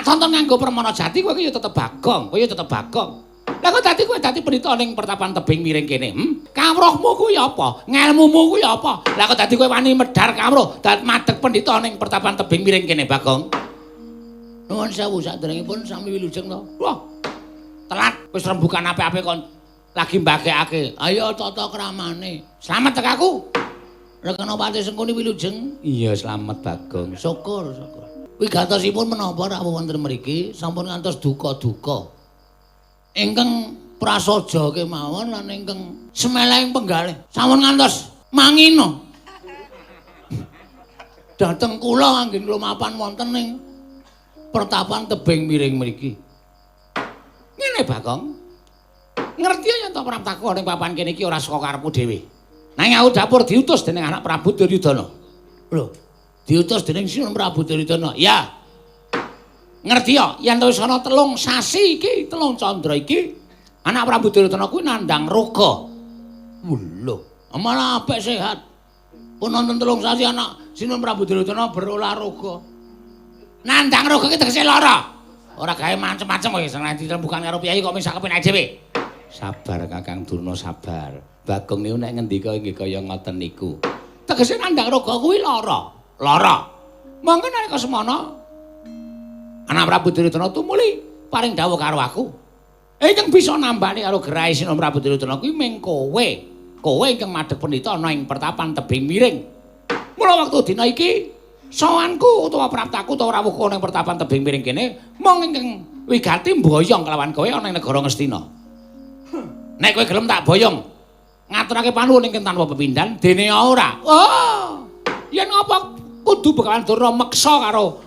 tonton nganggo Permana Jati kowe ya tetep Bagong, kowe ya tetep Bagong. Lah kok dadi kowe dadi pendhita ning pertapan tebing miring kene? Kawruhmu kuwi apa? Ngelmumu kuwi apa? Lah kok dadi kowe wani medhar kawruh dadi madheg pendhita ning pertapan tebing miring kene, Bagong? Nuwun sewu sadèrèngipun sami wilujeng to. Wah. Telat wis rembugan apik-apik kon lagi mbagekake. Ayo tata kramane. Slamet tek aku. Rekana Pati Sengkuni wilujeng. Iya, slamet Bagong. Syukur. Wigatosipun menapa rawuh wonten mriki sampun ngantos duka-duka. Ingkang prasaja kemawon lan ingkang semelehing penggalih sampun ngantos mangina. Dateng kula anggen kula mapan wonten ing pertapan tebing miring mriki. Ngene Bagong. Ngerti yen to Praptaku ning papan kene iki ora saka karepmu dhewe. Nang aku dapur diutus dening anak Prabu Duryudana. Lho, diutus dening Sinun Prabu Duryudana. Ya. Ngerti ya, yen wis ana 3 sasi iki, 3 candra iki, anak Prabu Duryudana kuwi nandhang roga. Lho, malah apik sehat. Pun nonton 3 sasi anak Sinun Prabu Duryudana berolahraga. Nandhang roga iki tegese lara. Ora gawe macem-macem kowe sing nanti rembugan karo piyayi kok misak kepenak dhewe. Sabar Kakang Durna, sabar. Bagong niku nek ngendika nggih kaya ngoten niku. Tegese nandhang roga kuwi lara. Lara. Mangke nalika semana anak Prabu Duryudana tumuli paring dawuh karo aku. Ingkang bisa nambani karo gerahe Sinun Prabu Duryudana kuwi mung kowe. Kowe ingkang madheg pendhita ana ing pertapan tebing miring. Mula wektu dina iki sawanku utawa praptaku utawa rawuhku ning pertapan tebing miring kene mung ingkang wigati mboyong kelawan kowe ana ing negara Ngastina. Nek kowe gelem tak boyong ngaturake panuwun ingkang tanpa pepindhan dene ora. Oh, yen ngapa kudu Begawan Durna meksa karo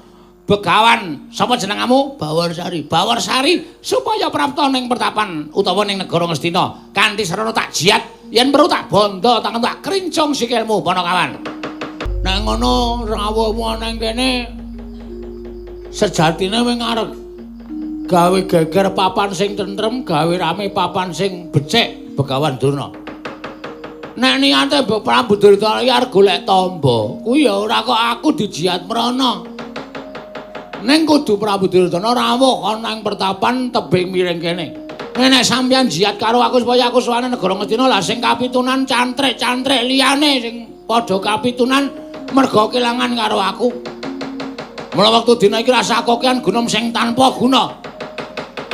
Begawan sapa jenengmu? Bawarsari. Bawarsari supaya prapta ning pertapan utawa ning negara Ngastina kanthi sarana tak jiat yen perlu tak bondo tangan tak krincung sikilmu Panakawan. Nek ngono rawuhmu ana ing kene sejatine wing arep gawe geger papan sing tentrem, gawe rame papan sing becik Begawan Durna. Nek niate Prabu Duryudana iki arep golek tamba, kuwi ya ora kok aku dijiat mrana. Ning kudu Prabu Duryudana rawuh ana ing pertapan tebing miring kene. Nek sampeyan jiat karo aku supaya aku suwane negara Ngastina lah sing kapitunan cantrik-cantrik liyane sing padha kapitunan merga kelangan karo aku. Mula wektu dina iki rasa kokean gunung sing tanpa guna.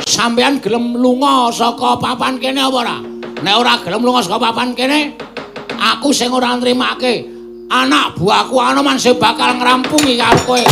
Sampeyan gelem lunga saka papan kene apa ora? Nek ora gelem lunga saka papan kene, aku sing ora nrimake. Anak buahku Anoman sing bakal ngrampungi karo kowe.